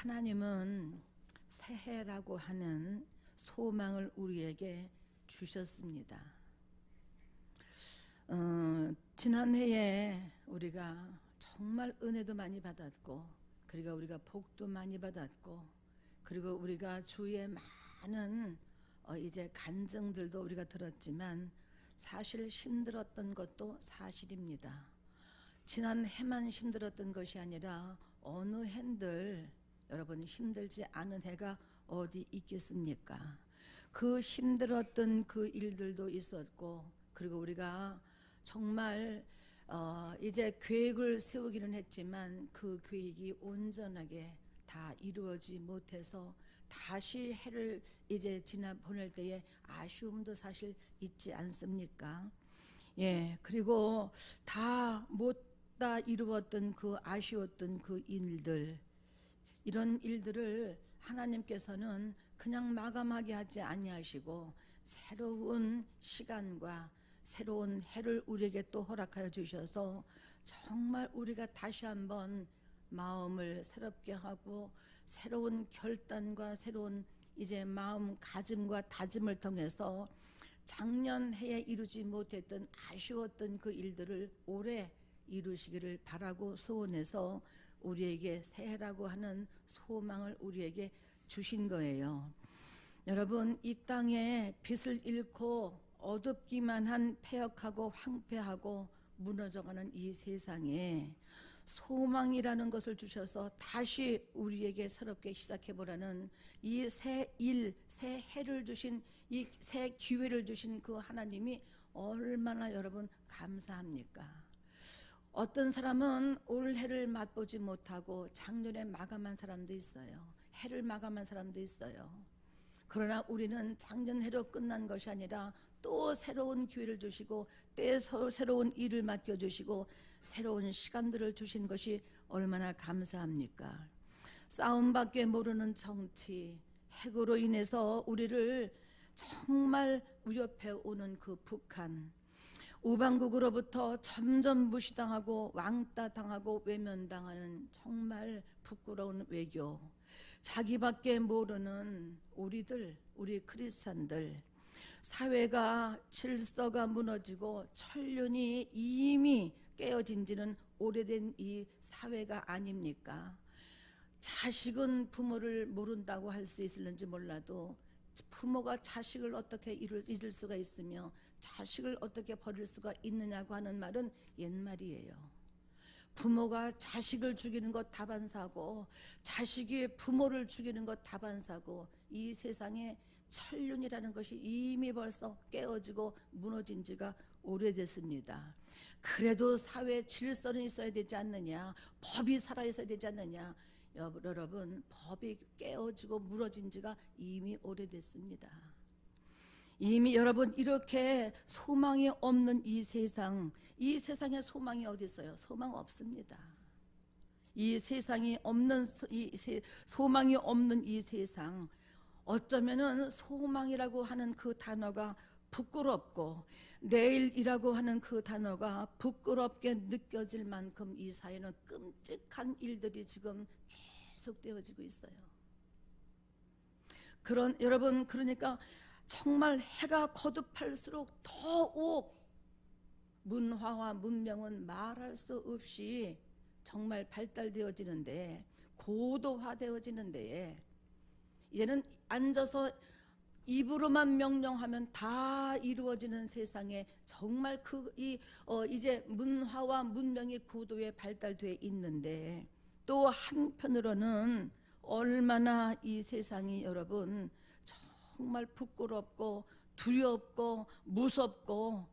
하나님은 새해라고 하는 소망을 우리에게 주셨습니다. 지난해에 우리가 정말 은혜도 많이 받았고, 그리고 우리가 복도 많이 받았고, 그리고 우리가 주위에 많은 이제 간증들도 우리가 들었지만 사실 힘들었던 것도 사실입니다. 지난 해만 힘들었던 것이 아니라 어느 해들 여러분 힘들지 않은 해가 어디 있겠습니까? 그 힘들었던 그 일들도 있었고, 그리고 우리가 정말 이제 계획을 세우기는 했지만 그 계획이 온전하게 다 이루어지지 못해서 다시 해를 이제 지나 보낼 때에 아쉬움도 사실 있지 않습니까? 예, 그리고 다 이루었던 그 아쉬웠던 그 일들, 이런 일들을 하나님께서는 그냥 마감하게 하지 아니하시고 새로운 시간과 새로운 해를 우리에게 또 허락하여 주셔서 정말 우리가 다시 한번 마음을 새롭게 하고 새로운 결단과 새로운 이제 마음가짐과 다짐을 통해서 작년 해에 이루지 못했던 아쉬웠던 그 일들을 올해 이루시기를 바라고 소원해서 우리에게 새해라고 하는 소망을 우리에게 주신 거예요. 여러분, 이 땅에 빛을 잃고 어둡기만 한 폐역하고 황폐하고 무너져가는 이 세상에 소망이라는 것을 주셔서 다시 우리에게 새롭게 시작해보라는 이 새 일, 새 해를 주신, 이 새 기회를 주신 그 하나님이 얼마나 여러분 감사합니까? 어떤 사람은 올 해를 맛보지 못하고 작년에 마감한 사람도 있어요. 해를 마감한 사람도 있어요. 그러나 우리는 작년 해로 끝난 것이 아니라 또 새로운 기회를 주시고 또 새로운 일을 맡겨주시고 새로운 시간들을 주신 것이 얼마나 감사합니까? 싸움밖에 모르는 정치, 핵으로 인해서 우리를 정말 위협해 오는 그 북한, 우방국으로부터 점점 무시당하고 왕따당하고 외면당하는 정말 부끄러운 외교, 자기밖에 모르는 우리 크리스찬들, 사회가 질서가 무너지고 천륜이 이미 깨어진 지는 오래된 이 사회가 아닙니까? 자식은 부모를 모른다고 할 수 있을는지 몰라도 부모가 자식을 어떻게 잊을 수가 있으며 자식을 어떻게 버릴 수가 있느냐고 하는 말은 옛말이에요. 부모가 자식을 죽이는 것 다반사고 자식이 부모를 죽이는 것 다반사고 이 세상에 천륜이라는 것이 이미 벌써 깨어지고 무너진 지가 오래됐습니다. 그래도 사회 질서는 있어야 되지 않느냐, 법이 살아있어야 되지 않느냐. 여러분, 법이 깨어지고 무너진 지가 이미 오래됐습니다. 이미 여러분 이렇게 소망이 없는 이 세상에 소망이 어디 있어요? 소망 없습니다. 이 세상이 없는 소망이 없는 이 세상, 어쩌면은 소망이라고 하는 그 단어가 부끄럽고 내일이라고 하는 그 단어가 부끄럽게 느껴질 만큼 이 사회는 끔찍한 일들이 지금 계속되어지고 있어요. 여러분, 그러니까 정말 해가 거듭할수록 더욱 문화와 문명은 말할 수 없이 정말 발달되어지는데, 고도화되어지는데, 이제는 앉아서 입으로만 명령하면 다 이루어지는 세상에 정말 이제 문화와 문명이 고도에 발달되어 있는데, 또 한편으로는 얼마나 이 세상이 여러분 정말 부끄럽고 두렵고 무섭고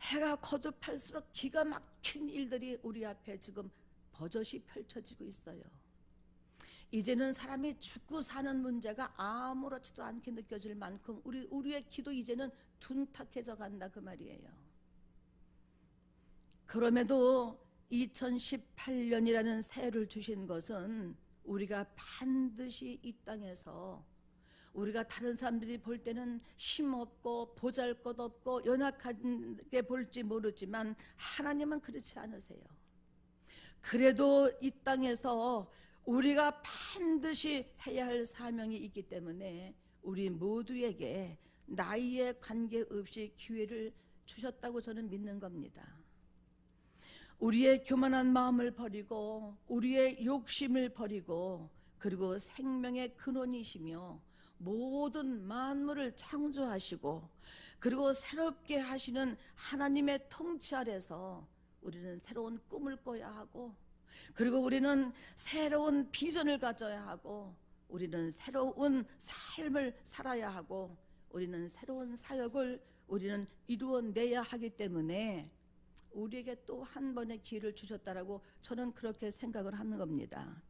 해가 거듭할수록 기가 막힌 일들이 우리 앞에 지금 버젓이 펼쳐지고 있어요. 이제는 사람이 죽고 사는 문제가 아무렇지도 않게 느껴질 만큼 우리의 기도 이제는 둔탁해져 간다 그 말이에요. 그럼에도 2018년이라는 새해를 주신 것은 우리가 반드시 이 땅에서 우리가 다른 사람들이 볼 때는 힘없고 보잘것없고 연약하게 볼지 모르지만 하나님은 그렇지 않으세요. 그래도 이 땅에서 우리가 반드시 해야 할 사명이 있기 때문에 우리 모두에게 나이에 관계없이 기회를 주셨다고 저는 믿는 겁니다. 우리의 교만한 마음을 버리고 우리의 욕심을 버리고 그리고 생명의 근원이시며 모든 만물을 창조하시고 그리고 새롭게 하시는 하나님의 통치 아래서 우리는 새로운 꿈을 꿔야 하고 그리고 우리는 새로운 비전을 가져야 하고 우리는 새로운 삶을 살아야 하고 우리는 새로운 사역을 우리는 이루어내야 하기 때문에 우리에게 또 한 번의 기회를 주셨다라고 저는 그렇게 생각을 하는 겁니다.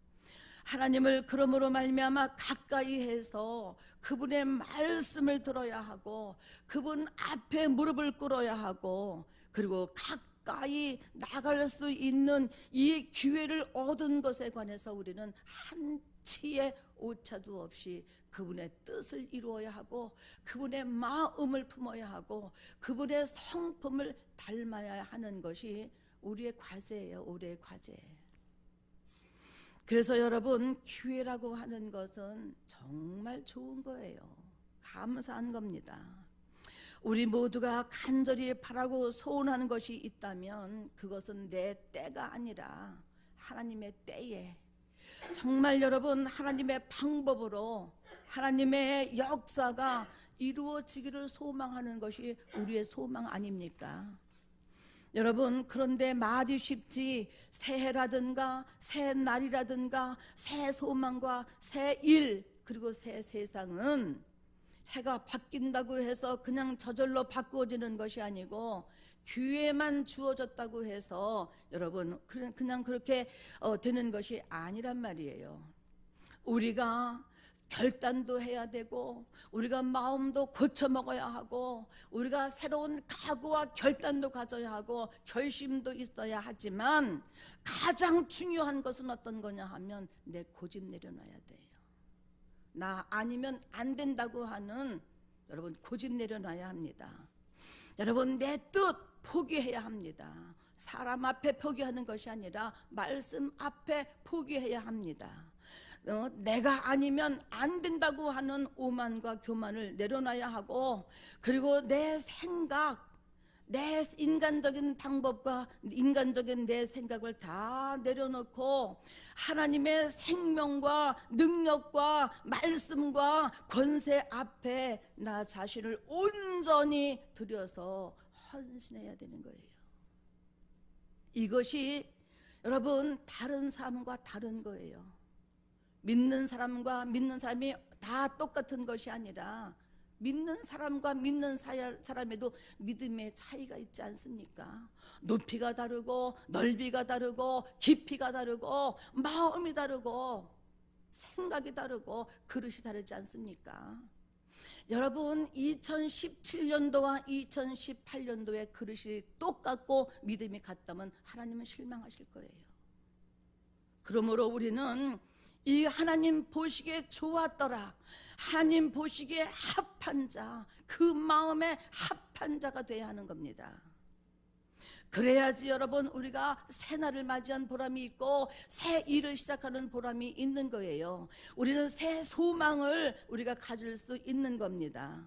하나님을 그러므로 말미암아 가까이 해서 그분의 말씀을 들어야 하고 그분 앞에 무릎을 꿇어야 하고 그리고 가까이 나갈 수 있는 이 기회를 얻은 것에 관해서 우리는 한치의 오차도 없이 그분의 뜻을 이루어야 하고 그분의 마음을 품어야 하고 그분의 성품을 닮아야 하는 것이 우리의 과제예요. 우리의 과제. 그래서 여러분, 기회라고 하는 것은 정말 좋은 거예요. 감사한 겁니다. 우리 모두가 간절히 바라고 소원하는 것이 있다면 그것은 내 때가 아니라 하나님의 때에 정말 여러분 하나님의 방법으로 하나님의 역사가 이루어지기를 소망하는 것이 우리의 소망 아닙니까? 여러분, 그런데 말이 쉽지 새해라든가 새 날이라든가 새 소망과 새 일 그리고 새 세상은 해가 바뀐다고 해서 그냥 저절로 바꾸어지는 것이 아니고 기회만 주어졌다고 해서 여러분 그냥 그렇게 되는 것이 아니란 말이에요. 우리가 결단도 해야 되고 우리가 마음도 고쳐 먹어야 하고 우리가 새로운 각오와 결단도 가져야 하고 결심도 있어야 하지만 가장 중요한 것은 어떤 거냐 하면 내 고집 내려놔야 돼요. 나 아니면 안 된다고 하는 여러분 고집 내려놔야 합니다. 여러분 내 뜻 포기해야 합니다. 사람 앞에 포기하는 것이 아니라 말씀 앞에 포기해야 합니다. 내가 아니면 안 된다고 하는 오만과 교만을 내려놔야 하고 그리고 내 생각, 내 인간적인 방법과 인간적인 내 생각을 다 내려놓고 하나님의 생명과 능력과 말씀과 권세 앞에 나 자신을 온전히 들여서 헌신해야 되는 거예요. 이것이 여러분 다른 삶과 다른 거예요. 믿는 사람과 믿는 사람이 다 똑같은 것이 아니라 믿는 사람과 믿는 사람에도 믿음의 차이가 있지 않습니까? 높이가 다르고 넓이가 다르고 깊이가 다르고 마음이 다르고 생각이 다르고 그릇이 다르지 않습니까? 여러분 2017년도와 2018년도의 그릇이 똑같고 믿음이 같다면 하나님은 실망하실 거예요. 그러므로 우리는 이 하나님 보시기에 좋았더라, 하나님 보시기에 합한 자, 그 마음에 합한 자가 돼야 하는 겁니다. 그래야지 여러분 우리가 새날을 맞이한 보람이 있고 새 일을 시작하는 보람이 있는 거예요. 우리는 새 소망을 우리가 가질 수 있는 겁니다.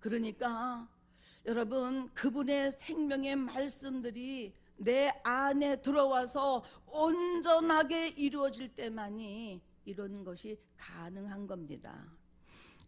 그러니까 여러분 그분의 생명의 말씀들이 내 안에 들어와서 온전하게 이루어질 때만이 이런 것이 가능한 겁니다.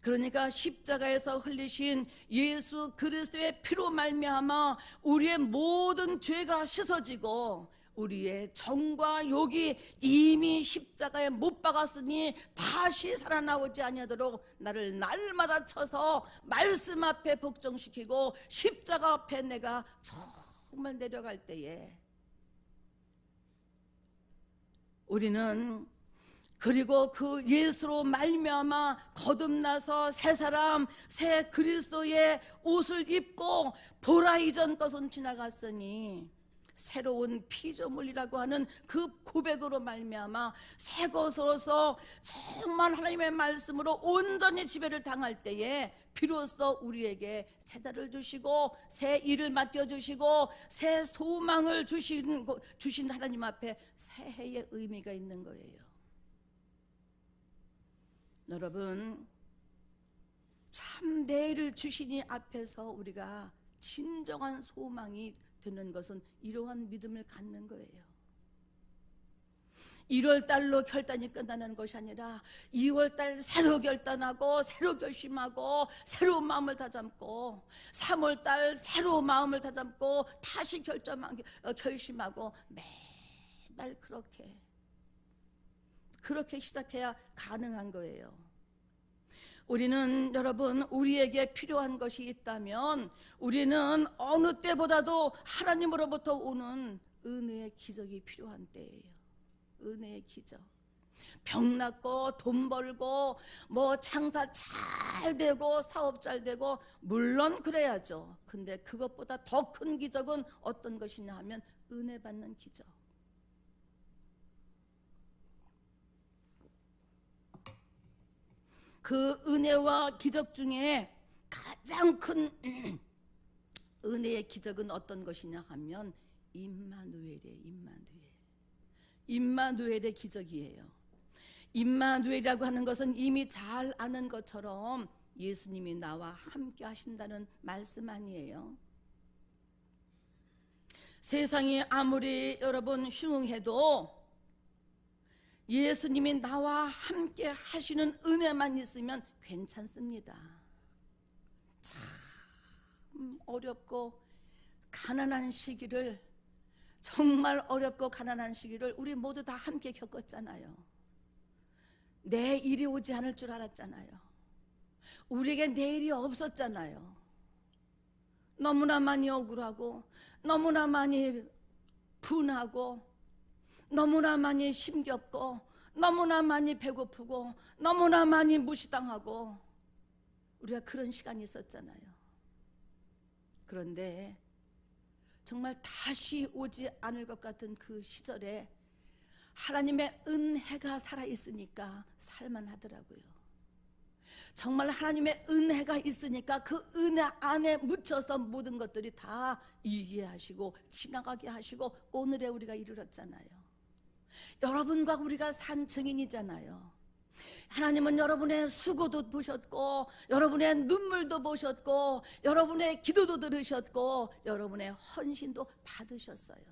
그러니까 십자가에서 흘리신 예수 그리스도의 피로 말미암아 우리의 모든 죄가 씻어지고 우리의 정과 욕이 이미 십자가에 못 박았으니 다시 살아나오지 아니하도록 나를 날마다 쳐서 말씀 앞에 복종시키고 십자가 앞에 내가 정말 내려갈 때에 우리는 그리고 그 예수로 말미암아 거듭나서 새 사람 새 그리스도의 옷을 입고 보라 이전 것은 지나갔으니 새로운 피조물이라고 하는 그 고백으로 말미암아 새 것으로서 정말 하나님의 말씀으로 온전히 지배를 당할 때에 비로소 우리에게 새 달을 주시고 새 일을 맡겨주시고 새 소망을 주신 하나님 앞에 새해의 의미가 있는 거예요. 여러분, 참 내일을 주시니 앞에서 우리가 진정한 소망이 되는 것은 이러한 믿음을 갖는 거예요. 1월달로 결단이 끝나는 것이 아니라 2월달 새로 결단하고 새로 결심하고 새로운 마음을 다잡고 3월달 새로운 마음을 다잡고 다시 결심하고 매달 그렇게 시작해야 가능한 거예요. 우리는 여러분, 우리에게 필요한 것이 있다면 우리는 어느 때보다도 하나님으로부터 오는 은혜의 기적이 필요한 때예요. 은혜의 기적. 병 낫고 돈 벌고 뭐 장사 잘 되고 사업 잘 되고 물론 그래야죠. 근데 그것보다 더 큰 기적은 어떤 것이냐 하면 은혜 받는 기적. 그 은혜와 기적 중에 가장 큰 은혜의 기적은 어떤 것이냐 하면 임마누엘의 기적이에요. 임마누엘이라고 하는 것은 이미 잘 아는 것처럼 예수님이 나와 함께 하신다는 말씀 아니에요. 세상이 아무리 여러분 흉흉해도 예수님이 나와 함께 하시는 은혜만 있으면 괜찮습니다. 참 어렵고 가난한 시기를, 정말 어렵고 가난한 시기를 우리 모두 다 함께 겪었잖아요. 내일이 오지 않을 줄 알았잖아요. 우리에게 내일이 없었잖아요. 너무나 많이 억울하고 너무나 많이 분하고 너무나 많이 힘겹고 너무나 많이 배고프고 너무나 많이 무시당하고 우리가 그런 시간이 있었잖아요. 그런데 정말 다시 오지 않을 것 같은 그 시절에 하나님의 은혜가 살아있으니까 살만하더라고요. 정말 하나님의 은혜가 있으니까 그 은혜 안에 묻혀서 모든 것들이 다 이기게 하시고 지나가게 하시고 오늘에 우리가 이르렀잖아요. 여러분과 우리가 산 증인이잖아요. 하나님은 여러분의 수고도 보셨고 여러분의 눈물도 보셨고 여러분의 기도도 들으셨고 여러분의 헌신도 받으셨어요.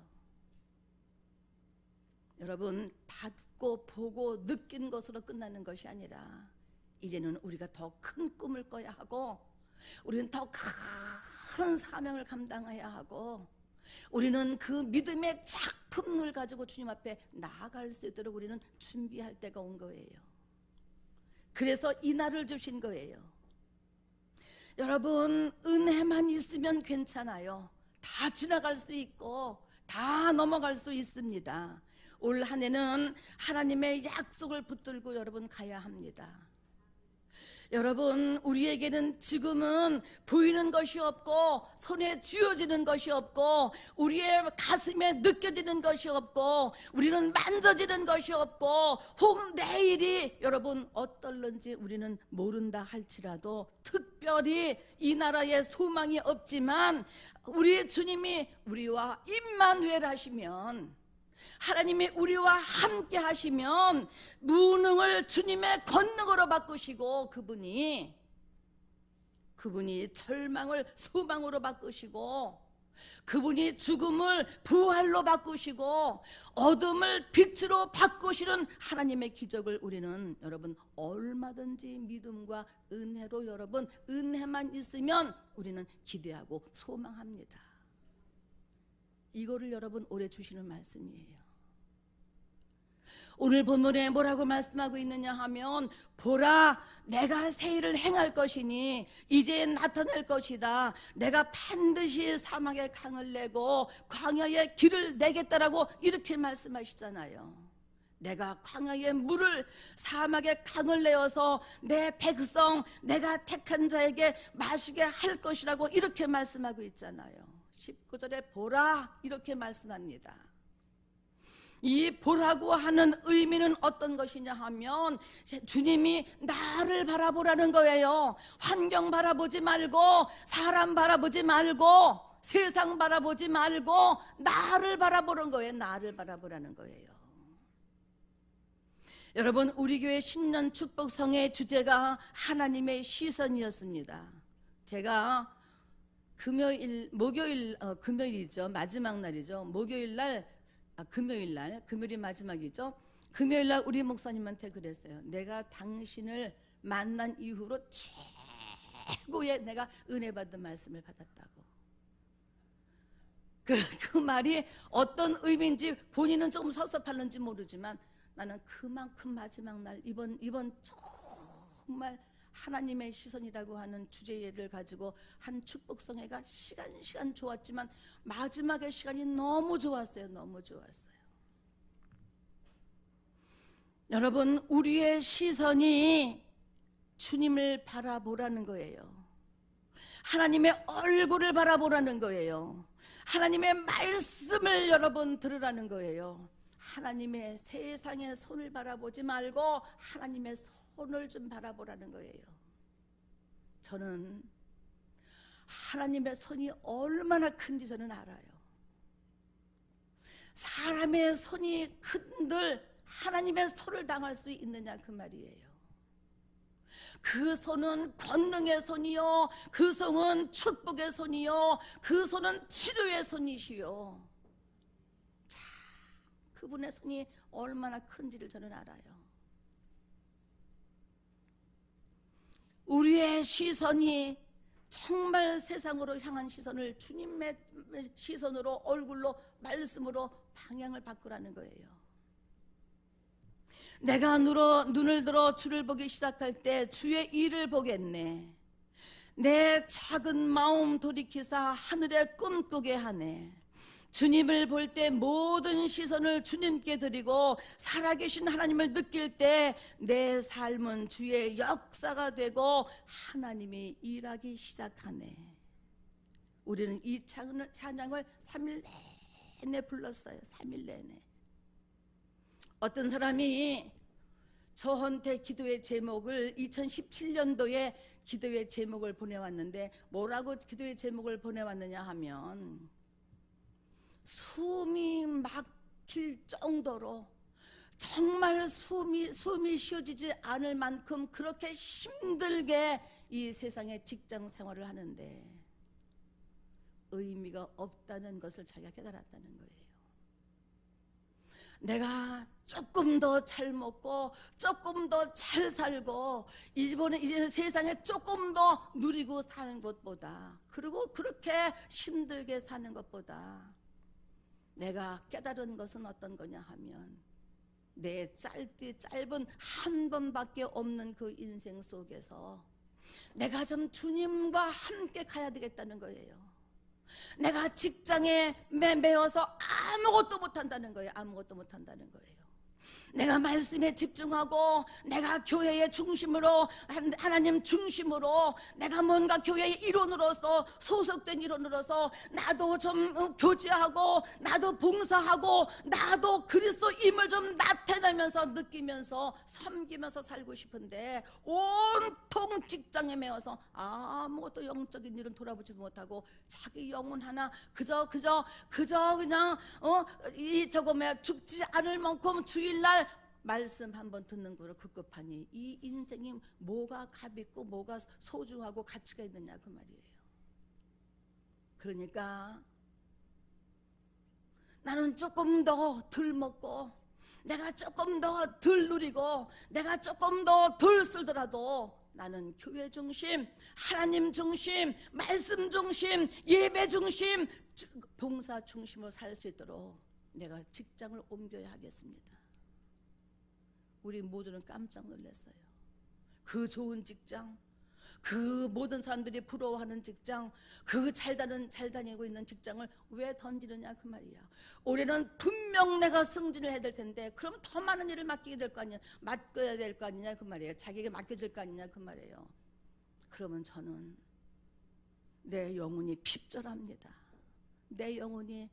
여러분, 받고 보고 느낀 것으로 끝나는 것이 아니라 이제는 우리가 더 큰 꿈을 꿔야 하고 우리는 더 큰 사명을 감당해야 하고 우리는 그 믿음의 작품을 가지고 주님 앞에 나아갈 수 있도록 우리는 준비할 때가 온 거예요. 그래서 이 날을 주신 거예요. 여러분, 은혜만 있으면 괜찮아요. 다 지나갈 수 있고 다 넘어갈 수 있습니다. 올 한 해는 하나님의 약속을 붙들고 여러분 가야 합니다. 여러분, 우리에게는 지금은 보이는 것이 없고 손에 쥐어지는 것이 없고 우리의 가슴에 느껴지는 것이 없고 우리는 만져지는 것이 없고 혹은 내일이 여러분 어떨런지 우리는 모른다 할지라도 특별히 이 나라에 소망이 없지만 우리 주님이 우리와 임마누엘 하시면, 하나님이 우리와 함께 하시면 무능을 주님의 권능으로 바꾸시고 그분이 절망을 소망으로 바꾸시고 그분이 죽음을 부활로 바꾸시고 어둠을 빛으로 바꾸시는 하나님의 기적을 우리는 여러분 얼마든지 믿음과 은혜로 여러분 은혜만 있으면 우리는 기대하고 소망합니다. 이거를 여러분 올해 주시는 말씀이에요. 오늘 본문에 뭐라고 말씀하고 있느냐 하면 보라, 내가 새 일을 행할 것이니 이제 나타낼 것이다. 내가 반드시 사막에 강을 내고 광야에 길을 내겠다라고 이렇게 말씀하시잖아요. 내가 광야의 물을 사막에 강을 내어서 내 백성 내가 택한 자에게 마시게 할 것이라고 이렇게 말씀하고 있잖아요. 19절에 보라 이렇게 말씀합니다. 이 보라고 하는 의미는 어떤 것이냐 하면 주님이 나를 바라보라는 거예요. 환경 바라보지 말고 사람 바라보지 말고 세상 바라보지 말고 나를 바라보는 거예요. 나를 바라보라는 거예요. 여러분, 우리 교회 신년 축복성의 주제가 하나님의 시선이었습니다. 제가 금요일이죠. 마지막 날이죠. 금요일이 마지막이죠. 금요일날 우리 목사님한테 그랬어요. 내가 당신을 만난 이후로 최고의 내가 은혜 받은 말씀을 받았다고. 그 말이 어떤 의미인지 본인은 조금 섭섭할는지 모르지만 나는 그만큼 마지막 날 이번 정말 하나님의 시선이라고 하는 주제를 가지고 한 축복성회가 시간 좋았지만 마지막의 시간이 너무 좋았어요. 너무 좋았어요. 여러분, 우리의 시선이 주님을 바라보라는 거예요. 하나님의 얼굴을 바라보라는 거예요. 하나님의 말씀을 여러분 들으라는 거예요. 하나님의 세상의 손을 바라보지 말고 하나님의 손을 좀 바라보라는 거예요. 저는 하나님의 손이 얼마나 큰지 저는 알아요. 사람의 손이 큰들 하나님의 손을 당할 수 있느냐 그 말이에요. 그 손은 권능의 손이요, 그 손은 축복의 손이요, 그 손은 치료의 손이시요. 참 그분의 손이 얼마나 큰지를 저는 알아요. 우리의 시선이 정말 세상으로 향한 시선을 주님의 시선으로, 얼굴로, 말씀으로 방향을 바꾸라는 거예요. 내가 눈을 들어 주를 보기 시작할 때 주의 일을 보겠네. 내 작은 마음 돌이키사 하늘에 꿈꾸게 하네. 주님을 볼 때 모든 시선을 주님께 드리고 살아계신 하나님을 느낄 때 내 삶은 주의 역사가 되고 하나님이 일하기 시작하네. 우리는 이 찬양을 3일 내내 불렀어요. 3일 내내. 어떤 사람이 저한테 기도의 제목을 2017년도에 기도의 제목을 보내왔는데 뭐라고 기도의 제목을 보내왔느냐 하면 숨이 막힐 정도로 정말 숨이 쉬어지지 않을 만큼 그렇게 힘들게 이 세상에 직장 생활을 하는데 의미가 없다는 것을 자기가 깨달았다는 거예요. 내가 조금 더 잘 먹고 조금 더 잘 살고 이제는 세상에 조금 더 누리고 사는 것보다, 그리고 그렇게 힘들게 사는 것보다 내가 깨달은 것은 어떤 거냐 하면 내 짧은 한 번밖에 없는 그 인생 속에서 내가 좀 주님과 함께 가야 되겠다는 거예요. 내가 직장에 매여서 아무것도 못한다는 거예요. 아무것도 못한다는 거예요. 내가 말씀에 집중하고 내가 교회의 중심으로, 하나님 중심으로, 내가 뭔가 교회의 일원으로서, 소속된 일원으로서 나도 좀 교제하고 나도 봉사하고 나도 그리스도임을 좀 나타내면서 느끼면서 섬기면서 살고 싶은데 온통 직장에 매여서 아무것도 영적인 일은 돌아보지도 못하고 자기 영혼 하나 그저 그냥 죽지 않을 만큼 주일날 말씀 한번 듣는 거로 급급하니 이 인생이 뭐가 값 있고 뭐가 소중하고 가치가 있느냐 그 말이에요. 그러니까 나는 조금 더 덜 먹고 내가 조금 더 덜 누리고 내가 조금 더 덜 쓰더라도 나는 교회 중심, 하나님 중심, 말씀 중심, 예배 중심, 봉사 중심으로 살 수 있도록 내가 직장을 옮겨야 하겠습니다. 우리 모두는 깜짝 놀랐어요. 그 좋은 직장, 그 모든 사람들이 부러워하는 직장, 그 잘 다니고 있는 직장을 왜 던지느냐 그 말이야. 올해는 분명 내가 승진을 해야 될 텐데 그럼 더 많은 일을 맡겨야 될 거 아니냐 그 말이에요. 자기에게 맡겨질 거 아니냐 그 말이에요. 그러면 저는 내 영혼이 핍절합니다. 내 영혼이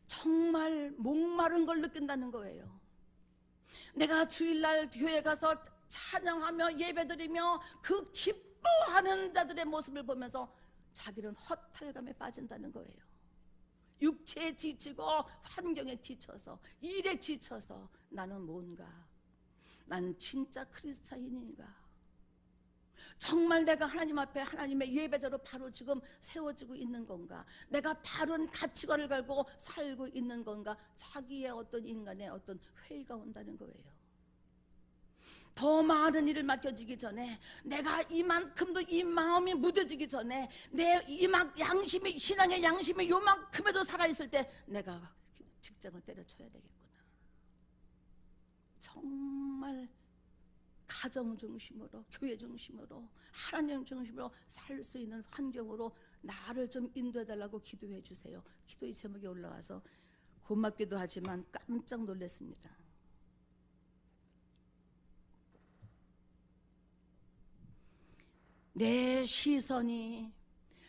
정말 목마른 걸 느낀다는 거예요. 내가 주일날 교회 가서 찬양하며 예배드리며 그 기뻐하는 자들의 모습을 보면서 자기는 허탈감에 빠진다는 거예요. 육체에 지치고 환경에 지쳐서 일에 지쳐서 나는 뭔가, 난 진짜 크리스찬인인가, 정말 내가 하나님 앞에 하나님의 예배자로 바로 지금 세워지고 있는 건가, 내가 바른 가치관을 가지고 살고 있는 건가, 자기의 어떤 인간의 어떤 회의가 온다는 거예요. 더 많은 일을 맡겨지기 전에, 내가 이만큼도 이 마음이 무뎌지기 전에, 내 양심이, 신앙의 양심이 요만큼에도 살아있을 때 내가 직장을 때려쳐야 되겠구나. 정말 가정 중심으로, 교회 중심으로, 하나님 중심으로 살 수 있는 환경으로 나를 좀 인도해달라고 기도해 주세요. 기도의 제목이 올라와서 고맙기도 하지만 깜짝 놀랐습니다. 내 시선이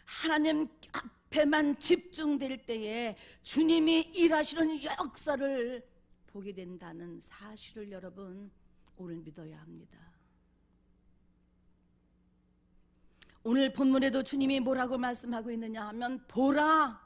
하나님 앞에만 집중될 때에 주님이 일하시는 역사를 보게 된다는 사실을 여러분 오늘 믿어야 합니다. 오늘 본문에도 주님이 뭐라고 말씀하고 있느냐 하면, 보라,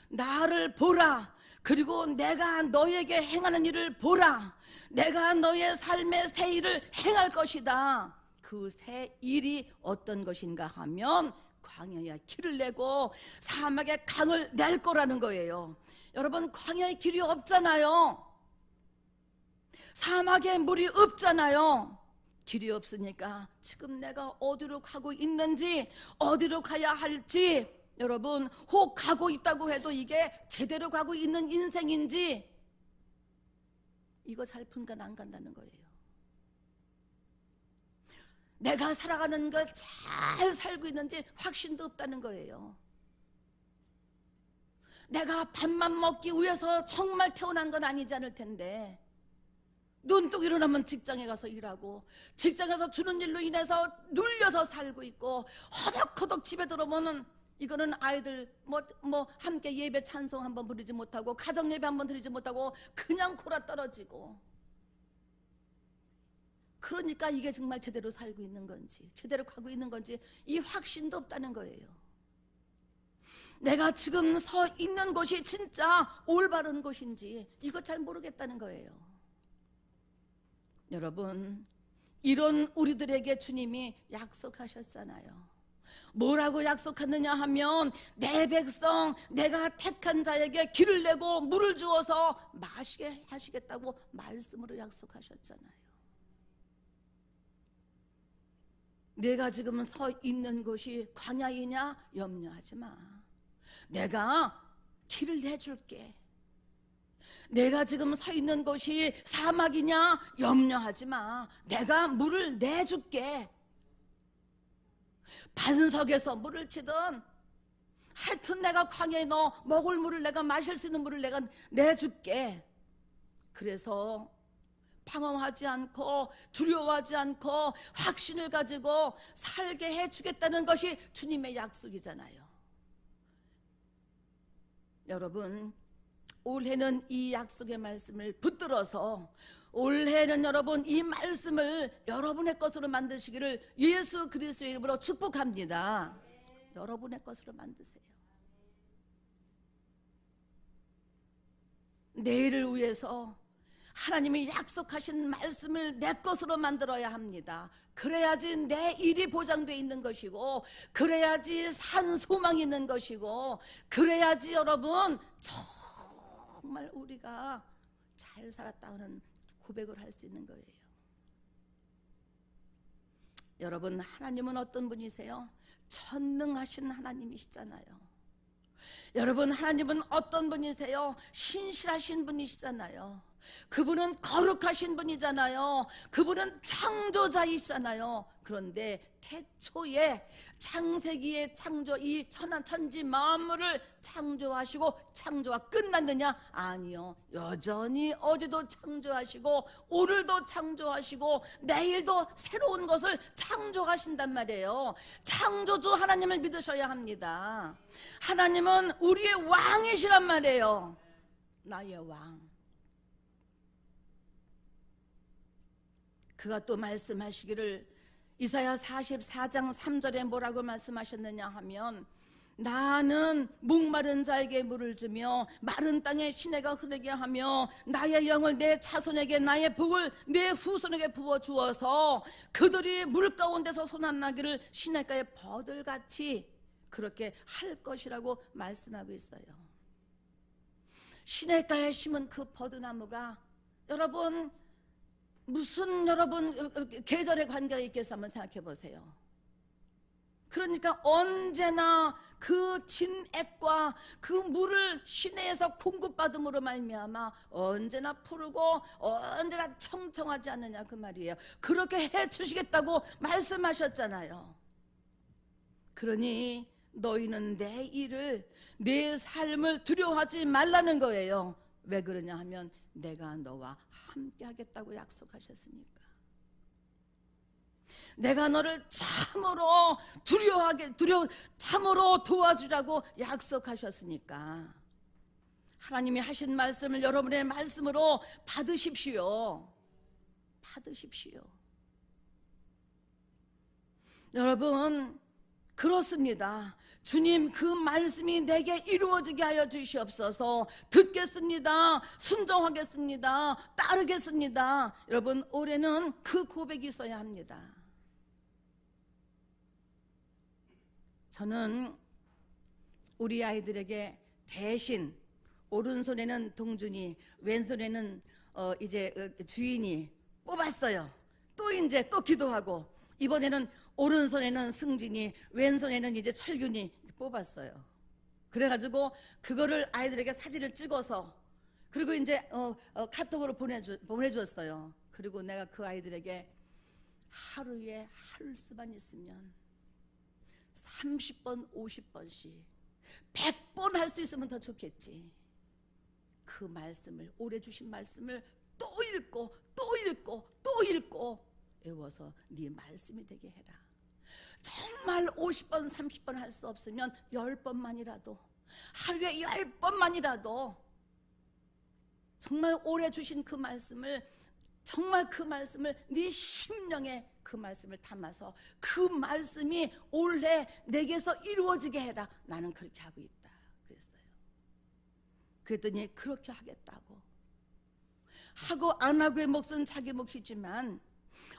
나를 보라, 그리고 내가 너에게 행하는 일을 보라, 내가 너의 삶의 새 일을 행할 것이다. 그 새 일이 어떤 것인가 하면 광야에 길을 내고 사막에 강을 낼 거라는 거예요. 여러분, 광야에 길이 없잖아요. 사막에 물이 없잖아요. 길이 없으니까 지금 내가 어디로 가고 있는지, 어디로 가야 할지, 여러분, 혹 가고 있다고 해도 이게 제대로 가고 있는 인생인지 이거 잘 분간 안 간다는 거예요. 내가 살아가는 걸 잘 살고 있는지 확신도 없다는 거예요. 내가 밥만 먹기 위해서 정말 태어난 건 아니지 않을 텐데, 눈 뜨고 일어나면 직장에 가서 일하고, 직장에서 주는 일로 인해서 눌려서 살고 있고, 허덕허덕 집에 들어오면은 이거는 아이들 뭐 함께 예배 찬송 한번 부르지 못하고, 가정 예배 한번 드리지 못하고 그냥 골아 떨어지고, 그러니까 이게 정말 제대로 살고 있는 건지, 제대로 가고 있는 건지 이 확신도 없다는 거예요. 내가 지금 서 있는 곳이 진짜 올바른 곳인지 이거 잘 모르겠다는 거예요. 여러분, 이런 우리들에게 주님이 약속하셨잖아요. 뭐라고 약속했느냐 하면, 내 백성, 내가 택한 자에게 길을 내고 물을 주어서 마시게 하시겠다고 말씀으로 약속하셨잖아요. 내가 지금 서 있는 곳이 광야이냐 염려하지 마. 내가 길을 내줄게. 내가 지금 서 있는 곳이 사막이냐 염려하지 마. 내가 물을 내줄게. 반석에서 물을 치든 하여튼 내가 광야에 너 먹을 물을, 내가 마실 수 있는 물을 내가 내줄게. 그래서 방황하지 않고 두려워하지 않고 확신을 가지고 살게 해주겠다는 것이 주님의 약속이잖아요. 여러분, 올해는 이 약속의 말씀을 붙들어서 올해는 여러분 이 말씀을 여러분의 것으로 만드시기를 예수 그리스도의 이름으로 축복합니다. 여러분의 것으로 만드세요. 내일을 위해서 하나님이 약속하신 말씀을 내 것으로 만들어야 합니다. 그래야지 내 일이 보장되어 있는 것이고, 그래야지 산 소망이 있는 것이고, 그래야지 여러분 정말 우리가 잘 살았다는 고백을 할 수 있는 거예요. 여러분, 하나님은 어떤 분이세요? 전능하신 하나님이시잖아요. 여러분, 하나님은 어떤 분이세요? 신실하신 분이시잖아요. 그분은 거룩하신 분이잖아요. 그분은 창조자이시잖아요. 그런데 태초에 창세기의 창조, 이 천지 만물을 창조하시고 창조가 끝났느냐? 아니요. 여전히 어제도 창조하시고 오늘도 창조하시고 내일도 새로운 것을 창조하신단 말이에요. 창조주 하나님을 믿으셔야 합니다. 하나님은 우리의 왕이시란 말이에요. 나의 왕. 그가 또 말씀하시기를, 이사야 44장 3절에 뭐라고 말씀하셨느냐 하면, 나는 목마른 자에게 물을 주며 마른 땅에 시내가 흐르게 하며 나의 영을 내 자손에게, 나의 복을 내 후손에게 부어 주어서 그들이 물 가운데서 소난나기를 시냇가의 버들같이 그렇게 할 것이라고 말씀하고 있어요. 시냇가에 심은 그 버드나무가 여러분 무슨 계절의 관계가 있겠어 한번 생각해 보세요. 그러니까 언제나 그 진액과 그 물을 시내에서 공급받음으로 말미암아 언제나 푸르고 언제나 청청하지 않느냐 그 말이에요. 그렇게 해주시겠다고 말씀하셨잖아요. 그러니 너희는 내 일을, 내 삶을 두려워하지 말라는 거예요. 왜 그러냐 하면 내가 너와 함께 하겠다고 약속하셨으니까. 내가 너를 참으로 참으로 도와주라고 약속하셨으니까. 하나님이 하신 말씀을 여러분의 말씀으로 받으십시오. 받으십시오. 여러분, 그렇습니다. 주님, 그 말씀이 내게 이루어지게 하여 주시옵소서. 듣겠습니다. 순종하겠습니다. 따르겠습니다. 여러분, 올해는 그 고백이 있어야 합니다. 저는 우리 아이들에게 대신 오른손에는 동준이, 왼손에는 이제 주인이 뽑았어요. 또 기도하고, 이번에는 오른손에는 승진이, 왼손에는 이제 철균이 뽑았어요. 그래가지고 그거를 아이들에게 사진을 찍어서, 그리고 이제 카톡으로 보내주었어요. 그리고 내가 그 아이들에게 하루에 할 수만 있으면 30번 50번씩 100번 할 수 있으면 더 좋겠지. 그 말씀을, 올해 주신 말씀을 또 읽고 또 읽고 또 읽고 외워서 네 말씀이 되게 해라. 정말 50번 30번 할 수 없으면 10번만이라도, 하루에 10번만이라도 정말 올해 주신 그 말씀을, 정말 그 말씀을 네 심령에 그 말씀을 담아서 그 말씀이 올해 내게서 이루어지게 해라. 나는 그렇게 하고 있다 그랬어요. 그랬더니 그렇게 하겠다고 하고, 안 하고의 몫은 자기 몫이지만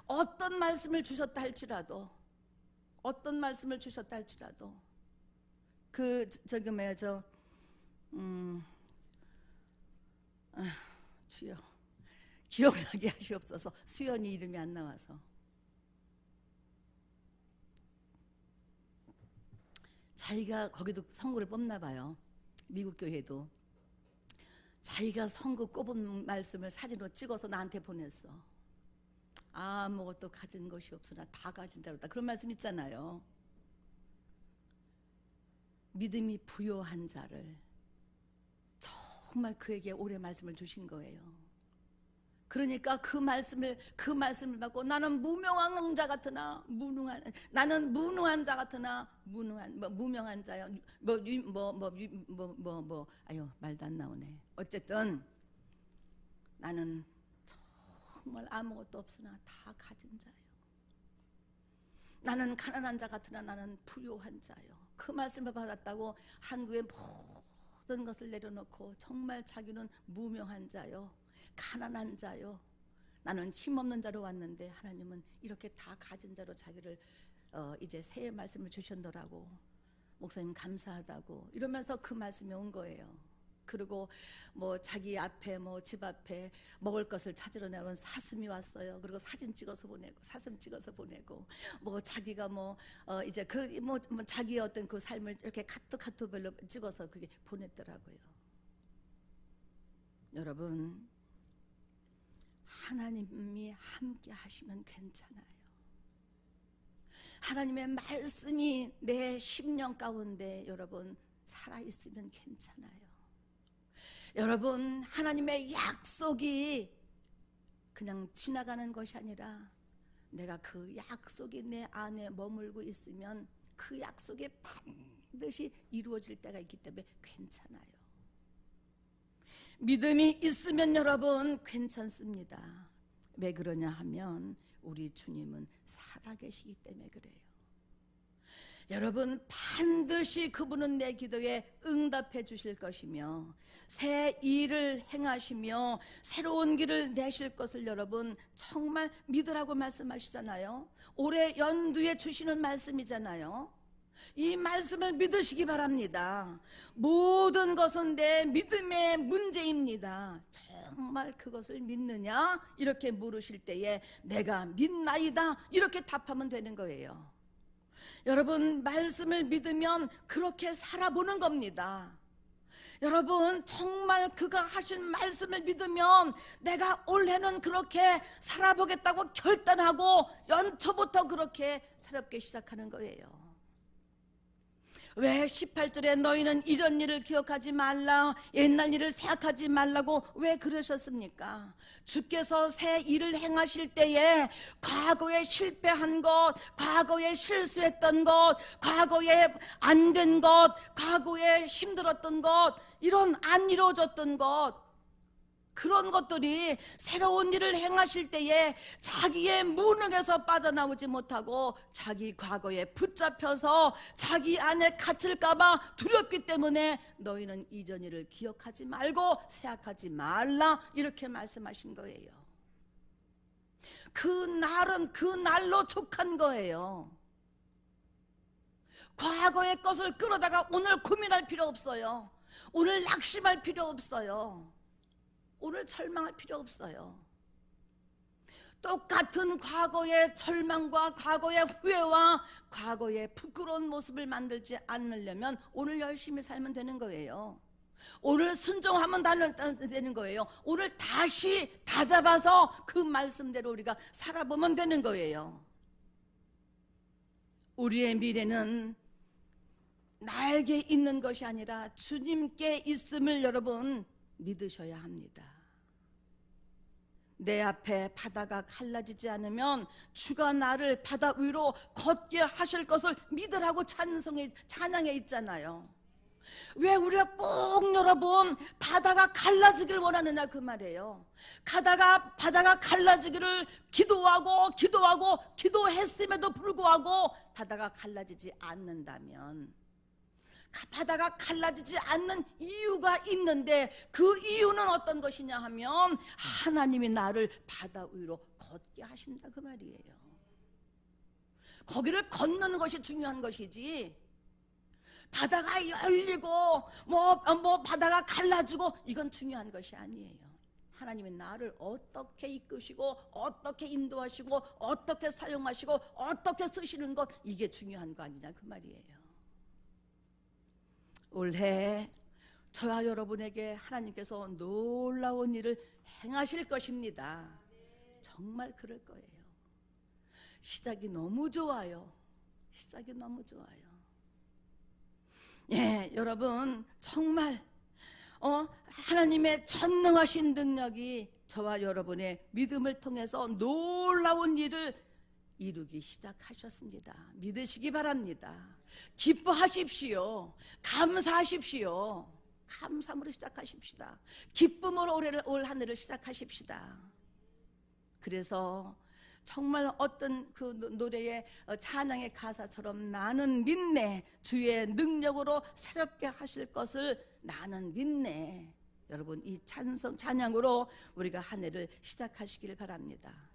어떤 말씀을 주셨다 할지라도, 어떤 말씀을 주셨다 할지라도 주여 기억나게 하시옵소서. 수연이 이름이 안 나와서. 자기가 거기도 선구를 뽑나 봐요. 미국 교회도. 자기가 선구 꼽은 말씀을 사진으로 찍어서 나한테 보냈어. 아무것도 가진 것이 없으나 다 가진 자로다. 그런 말씀 있잖아요. 믿음이 부요한 자를 정말 그에게 올해 말씀을 주신 거예요. 그러니까 그 말씀을 받고, 나는 무명한 자 같으나 나는 무능한 자 같으나 무명한 자요. 아유, 말도 안 나오네. 어쨌든 나는 정말 아무것도 없으나 다 가진 자요. 나는 가난한 자 같으나 나는 부요한 자요. 그 말씀을 받았다고 한국의 모든 것을 내려놓고 정말 자기는 무명한 자요, 가난한 자요, 나는 힘없는 자로 왔는데 하나님은 이렇게 다 가진 자로 자기를 이제 새해 말씀을 주셨더라고. 목사님 감사하다고 이러면서 그 말씀이 온 거예요. 그리고 뭐 자기 앞에 집 앞에 먹을 것을 찾으러 나온 사슴이 왔어요. 그리고 사진 찍어서 보내고, 사슴 찍어서 보내고, 자기가 이제 자기의 어떤 그 삶을 이렇게 카톡별로 찍어서 그게 보냈더라고요. 여러분, 하나님이 함께 하시면 괜찮아요. 하나님의 말씀이 내 심령 가운데 여러분 살아있으면 괜찮아요. 여러분, 하나님의 약속이 그냥 지나가는 것이 아니라 내가 그 약속이 내 안에 머물고 있으면 그 약속이 반드시 이루어질 때가 있기 때문에 괜찮아요. 믿음이 있으면 여러분 괜찮습니다. 왜 그러냐 하면 우리 주님은 살아계시기 때문에 그래요. 여러분, 반드시 그분은 내 기도에 응답해 주실 것이며 새 일을 행하시며 새로운 길을 내실 것을 여러분 정말 믿으라고 말씀하시잖아요. 올해 연두에 주시는 말씀이잖아요. 이 말씀을 믿으시기 바랍니다. 모든 것은 내 믿음의 문제입니다. 정말 그것을 믿느냐? 이렇게 물으실 때에 내가 믿나이다 이렇게 답하면 되는 거예요. 여러분, 말씀을 믿으면 그렇게 살아보는 겁니다. 여러분, 정말 그가 하신 말씀을 믿으면 내가 올해는 그렇게 살아보겠다고 결단하고 연초부터 그렇게 새롭게 시작하는 거예요. 왜 18절에 너희는 이전 일을 기억하지 말라, 옛날 일을 생각하지 말라고 왜 그러셨습니까? 주께서 새 일을 행하실 때에 과거에 실패한 것, 과거에 실수했던 것, 과거에 안 된 것, 과거에 힘들었던 것, 이런 안 이루어졌던 것, 그런 것들이 새로운 일을 행하실 때에 자기의 무능에서 빠져나오지 못하고 자기 과거에 붙잡혀서 자기 안에 갇힐까봐 두렵기 때문에 너희는 이전 일을 기억하지 말고 생각하지 말라 이렇게 말씀하신 거예요. 그 날은 그 날로 족한 거예요. 과거의 것을 끌어다가 오늘 고민할 필요 없어요. 오늘 낙심할 필요 없어요. 오늘 절망할 필요 없어요. 똑같은 과거의 절망과 과거의 후회와 과거의 부끄러운 모습을 만들지 않으려면 오늘 열심히 살면 되는 거예요. 오늘 순종하면 되는 거예요. 오늘 다시 다잡아서 그 말씀대로 우리가 살아보면 되는 거예요. 우리의 미래는 나에게 있는 것이 아니라 주님께 있음을 여러분 믿으셔야 합니다. 내 앞에 바다가 갈라지지 않으면 주가 나를 바다 위로 걷게 하실 것을 믿으라고 찬양에 있잖아요. 왜 우리가 꼭 여러분 바다가 갈라지길 원하느냐 그 말이에요. 바다가 갈라지기를 기도하고 기도했음에도 불구하고 바다가 갈라지지 않는다면, 바다가 갈라지지 않는 이유가 있는데 그 이유는 어떤 것이냐 하면 하나님이 나를 바다 위로 걷게 하신다 그 말이에요. 거기를 걷는 것이 중요한 것이지 바다가 열리고 바다가 갈라지고 이건 중요한 것이 아니에요. 하나님이 나를 어떻게 이끄시고 어떻게 인도하시고 어떻게 사용하시고 어떻게 쓰시는 것, 이게 중요한 거 아니냐 그 말이에요. 올해 저와 여러분에게 하나님께서 놀라운 일을 행하실 것입니다. 정말 그럴 거예요. 시작이 너무 좋아요. 시작이 너무 좋아요. 예, 여러분 정말 하나님의 전능하신 능력이 저와 여러분의 믿음을 통해서 놀라운 일을 이루기 시작하셨습니다. 믿으시기 바랍니다. 기뻐하십시오. 감사하십시오. 감사함으로 시작하십시다. 기쁨으로 올 한 해를 시작하십시다. 그래서 정말 어떤 그 노래의 찬양의 가사처럼 나는 믿네, 주의 능력으로 새롭게 하실 것을 나는 믿네. 여러분 이 찬양으로 우리가 한 해를 시작하시기를 바랍니다.